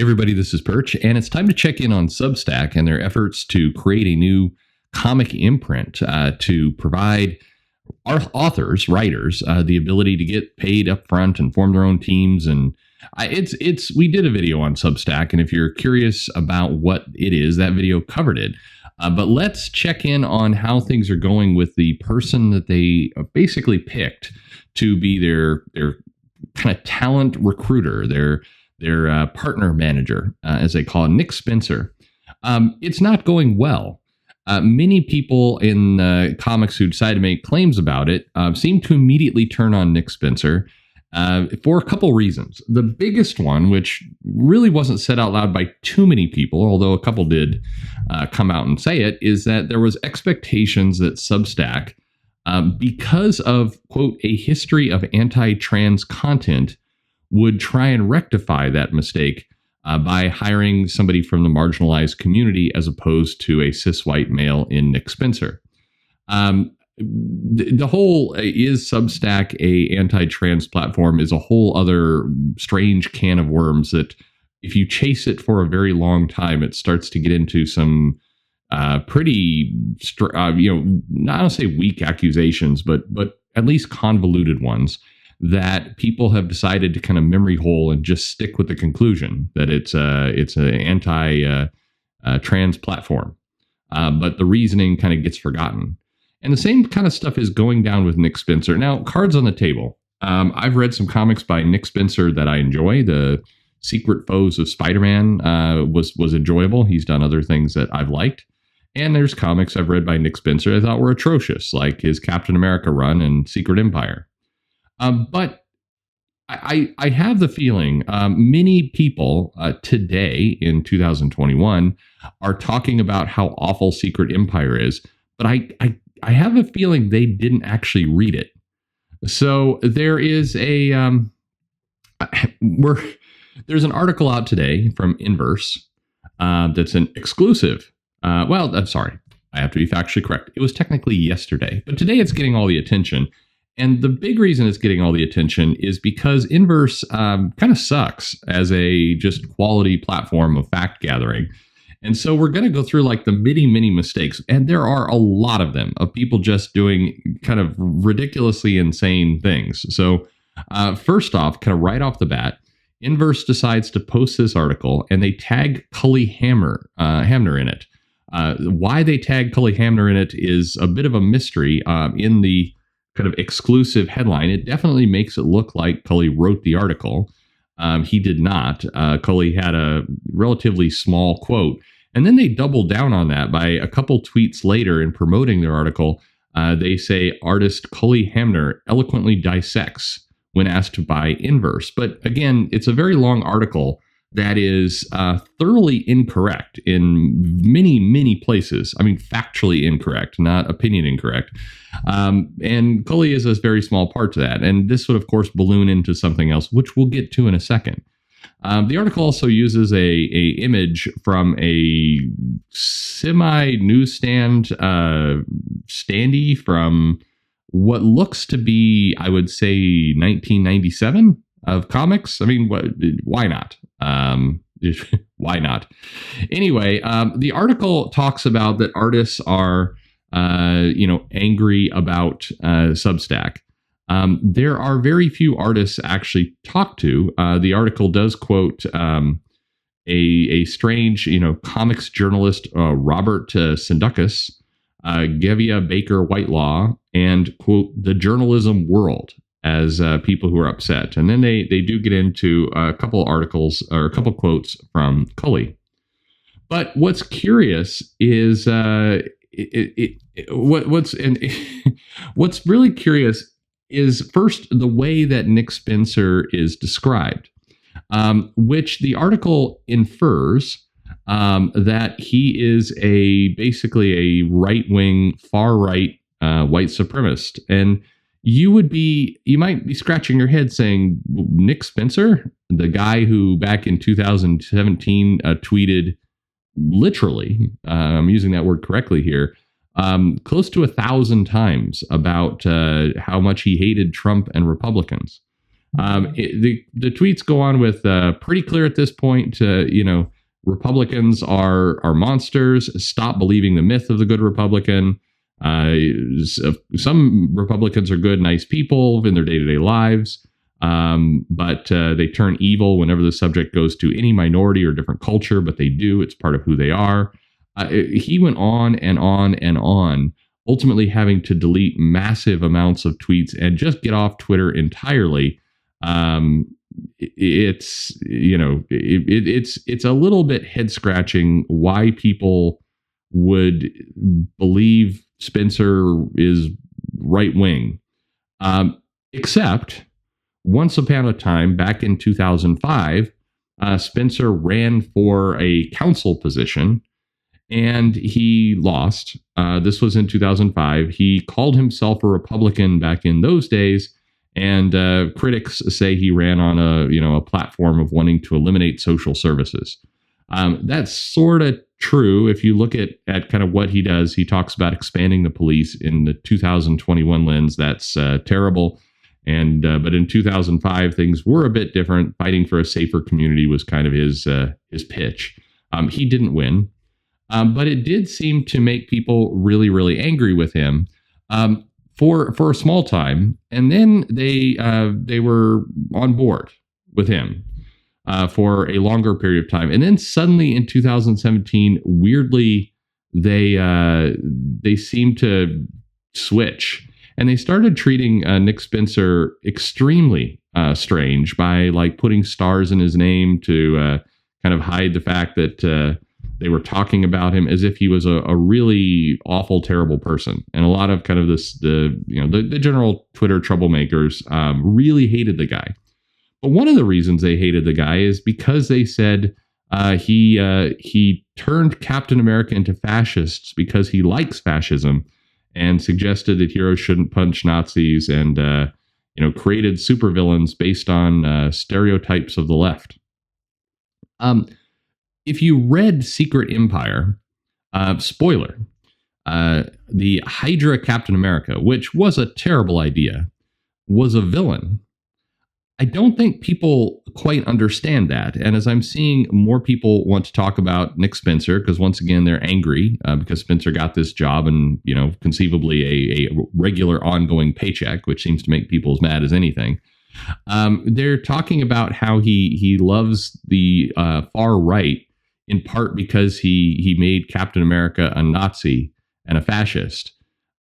Hey everybody, this is Perch, and it's time to check in on Substack and their efforts to create a new comic imprint to provide our authors, writers, the ability to get paid up front and form their own teams. And we did a video on Substack, and if you're curious about what it is, that video covered it. But let's check in on how things are going with the person that they basically picked to be their kind of talent recruiter, their partner manager, as they call it, Nick Spencer. It's not going well. Many people in comics who decide to make claims about it seem to immediately turn on Nick Spencer for a couple reasons. The biggest one, which really wasn't said out loud by too many people, although a couple did come out and say it, is that there was expectations that Substack, because of, quote, a history of anti-trans content, would try and rectify that mistake by hiring somebody from the marginalized community as opposed to a cis white male in Nick Spencer. The whole is Substack a anti-trans platform is a whole other strange can of worms that if you chase it for a very long time, it starts to get into some pretty, not to say weak accusations, but at least convoluted ones that people have decided to kind of memory hole and just stick with the conclusion that it's an anti-trans platform. But the reasoning kind of gets forgotten. And the same kind of stuff is going down with Nick Spencer. Now, cards on the table. I've read some comics by Nick Spencer that I enjoy. The Secret Foes of Spider-Man was enjoyable. He's done other things that I've liked. And there's comics I've read by Nick Spencer I thought were atrocious, like his Captain America run and Secret Empire. But I have the feeling many people today in 2021 are talking about how awful Secret Empire is, but I have a feeling they didn't actually read it. So there is there's an article out today from Inverse that's an exclusive. I'm sorry, I have to be factually correct. It was technically yesterday, but today it's getting all the attention. And the big reason it's getting all the attention is because Inverse kind of sucks as a just quality platform of fact gathering. And so we're going to go through like the many mistakes. And there are a lot of them, of people just doing kind of ridiculously insane things. So first off, kind of right off the bat, Inverse decides to post this article and they tag Cully Hamner in it. Why they tag Cully Hamner in it is a bit of a mystery in the kind of exclusive headline. It definitely makes it look like Cully wrote the article. He did not. Cully had a relatively small quote. And then they doubled down on that by a couple tweets later in promoting their article. They say artist Cully Hamner eloquently dissects when asked by Inverse. But again, it's a very long article that is thoroughly incorrect in many places. I mean, factually incorrect, not opinion incorrect. And Cully is a very small part to that. And this would, of course, balloon into something else, which we'll get to in a second. The article also uses a image from a semi-newsstand standee from what looks to be, I would say, 1997 of comics. I mean, why not? Why not? Anyway, the article talks about that artists are, angry about Substack. There are very few artists actually talked to. The article does quote a strange, comics journalist, Robert Sendukis, Gevia Baker Whitelaw, and, quote, the journalism world as people who are upset. And then they do get into a couple articles or a couple quotes from Cully. But what's curious is what's really curious is first the way that Nick Spencer is described, which the article infers that he is basically a right-wing, far-right white supremacist. And you might be scratching your head saying, Nick Spencer, the guy who back in 2017 tweeted literally, I'm using that word correctly here, close to 1,000 times about how much he hated Trump and Republicans. The tweets go on with pretty clear at this point. Republicans are monsters. Stop believing the myth of the good Republican. Some Republicans are good, nice people in their day-to-day lives, but they turn evil whenever the subject goes to any minority or different culture. But they do; it's part of who they are. He went on and on and on, ultimately having to delete massive amounts of tweets and just get off Twitter entirely. It's a little bit head scratching why people would believe Spencer is right wing, except once upon a time back in 2005, Spencer ran for a council position and he lost. This was in 2005. He called himself a Republican back in those days. And critics say he ran on a platform of wanting to eliminate social services. That's sort of true. If you look at kind of what he does, he talks about expanding the police in the 2021 lens. That's terrible. And but in 2005, things were a bit different. Fighting for a safer community was kind of his pitch. He didn't win, but it did seem to make people really, really angry with him. For a small time, and then they were on board with him for a longer period of time, and then suddenly in 2017, weirdly, they seemed to switch, and they started treating Nick Spencer extremely strange by like putting stars in his name to kind of hide the fact that they were talking about him as if he was a really awful, terrible person. And a lot of kind of the general Twitter troublemakers really hated the guy. But one of the reasons they hated the guy is because they said he turned Captain America into fascists because he likes fascism and suggested that heroes shouldn't punch Nazis and created supervillains based on stereotypes of the left. If you read Secret Empire, spoiler, the Hydra Captain America, which was a terrible idea, was a villain. I don't think people quite understand that. And as I'm seeing more people want to talk about Nick Spencer, because once again, they're angry because Spencer got this job and, conceivably a regular ongoing paycheck, which seems to make people as mad as anything. They're talking about how he loves the far right, in part because he made Captain America a Nazi and a fascist.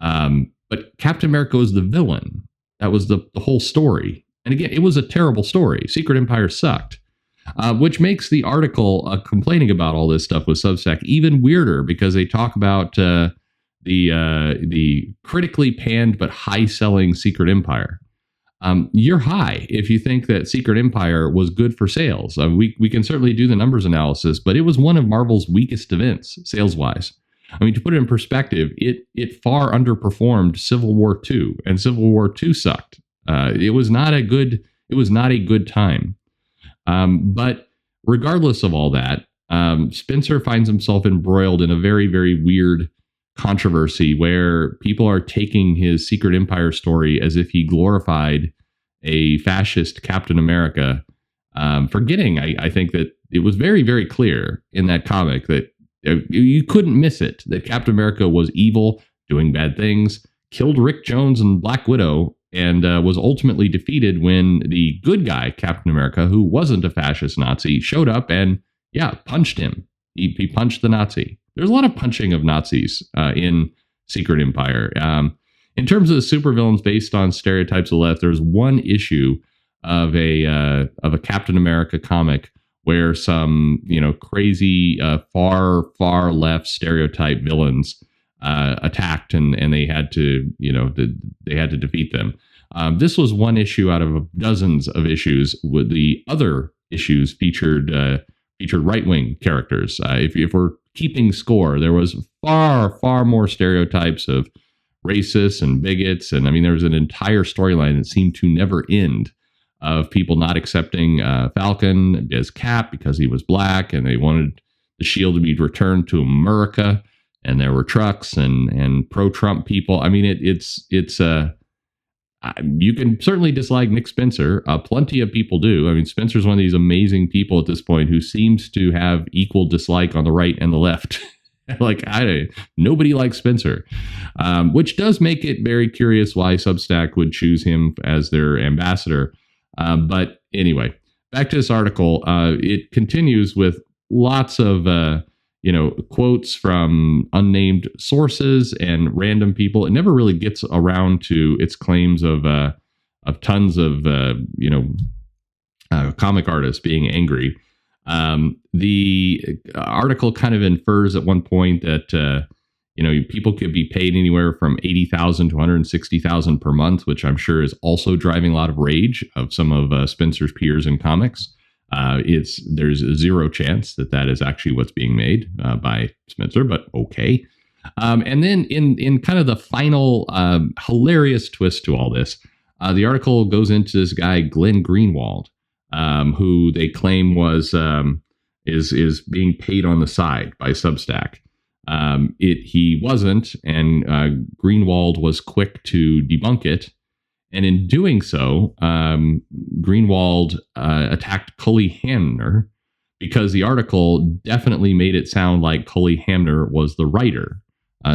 But Captain America was the villain. That was the whole story. And again, it was a terrible story. Secret Empire sucked, which makes the article complaining about all this stuff with Substack even weirder because they talk about the critically panned but high-selling Secret Empire. You're high if you think that Secret Empire was good for sales. We can certainly do the numbers analysis, but it was one of Marvel's weakest events sales-wise. I mean, to put it in perspective, it far underperformed Civil War II, and Civil War II sucked. It was not a good time. But regardless of all that, Spencer finds himself embroiled in a very, very weird controversy where people are taking his Secret Empire story as if he glorified a fascist Captain America, forgetting, I think, that it was very, very clear in that comic that you couldn't miss it, that Captain America was evil, doing bad things, killed Rick Jones and Black Widow, and was ultimately defeated when the good guy, Captain America, who wasn't a fascist Nazi, showed up and, punched him. He punched the Nazi. There's a lot of punching of Nazis in Secret Empire. In terms of the supervillains based on stereotypes of the left, there's one issue of a Captain America comic where some crazy far left stereotype villains attacked and they had to defeat them. This was one issue out of dozens of issues. With the other issues featured right-wing characters. If we're keeping score, there was far more stereotypes of racists and bigots, and I mean there was an entire storyline that seemed to never end of people not accepting Falcon as Cap because he was black, and they wanted the shield to be returned to America, and there were trucks and pro-Trump people. I mean it's You can certainly dislike Nick Spencer. Plenty of people do. I mean, Spencer's one of these amazing people at this point who seems to have equal dislike on the right and the left. Nobody likes Spencer, which does make it very curious why Substack would choose him as their ambassador. But anyway, back to this article. It continues with lots of quotes from unnamed sources and random people. It never really gets around to its claims of tons of comic artists being angry. The article kind of infers at one point that people could be paid anywhere from $80,000 to $160,000 per month, which I'm sure is also driving a lot of rage of some of Spencer's peers in comics. There's a zero chance that is actually what's being made by Spencer, but okay. And then in kind of the final hilarious twist to all this, the article goes into this guy Glenn Greenwald, who they claim is being paid on the side by Substack. He wasn't, and Greenwald was quick to debunk it. And in doing so, Greenwald attacked Cully Hamner because the article definitely made it sound like Cully Hamner was the writer,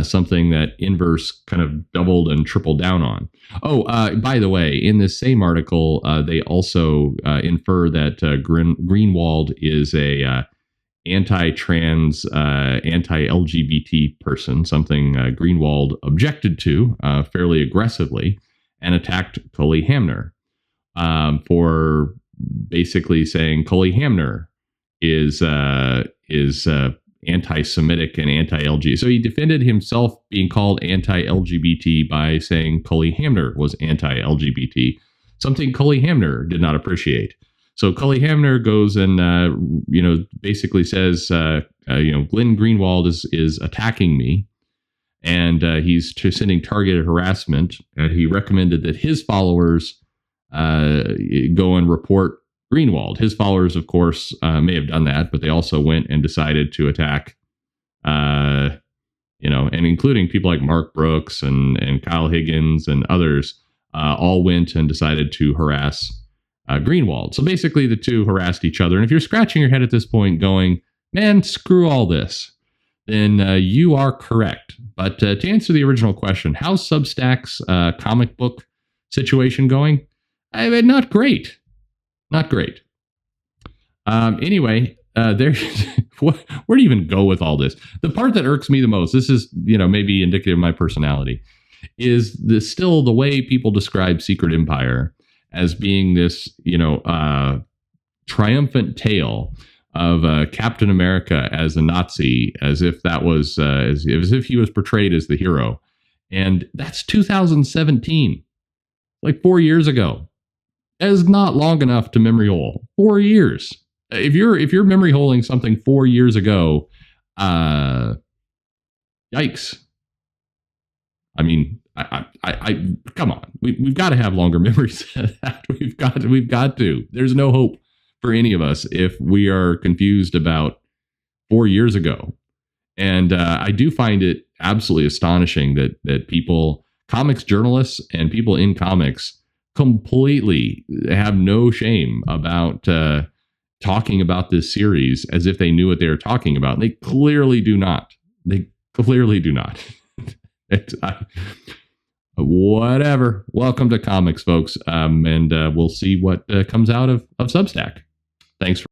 something that Inverse kind of doubled and tripled down on. Oh, by the way, in this same article, they also infer that Greenwald is a anti-trans, anti-LGBT person, something Greenwald objected to fairly aggressively, and attacked Cully Hamner for basically saying Cully Hamner is anti-Semitic and anti-LGBT. So he defended himself being called anti-LGBT by saying Cully Hamner was anti-LGBT, something Cully Hamner did not appreciate. So Cully Hamner goes and basically says Glenn Greenwald is attacking me. And he's sending targeted harassment. He recommended that his followers go and report Greenwald. His followers, of course, may have done that, but they also went and decided to attack, and including people like Mark Brooks and Kyle Higgins and others, all went and decided to harass Greenwald. So basically, the two harassed each other. And if you're scratching your head at this point going, man, screw all this, then you are correct. But to answer the original question, how's Substack's comic book situation going? I mean, not great. Not great. Anyway, where do you even go with all this? The part that irks me the most, this is, maybe indicative of my personality, is still the way people describe Secret Empire as being this, triumphant tale of Captain America as a Nazi, as if that was as if he was portrayed as the hero. And that's 2017, like 4 years ago. That is not long enough to memory hole. 4 years. If you're memory holing something 4 years ago, yikes. I mean, I come on. We've got to have longer memories than that. We've got to. There's no hope for any of us if we are confused about 4 years ago. And I do find it absolutely astonishing that people, comics journalists and people in comics, completely have no shame about talking about this series as if they knew what they were talking about. And they clearly do not. Whatever. Welcome to comics, folks. And we'll see what comes out of Substack. Thanks for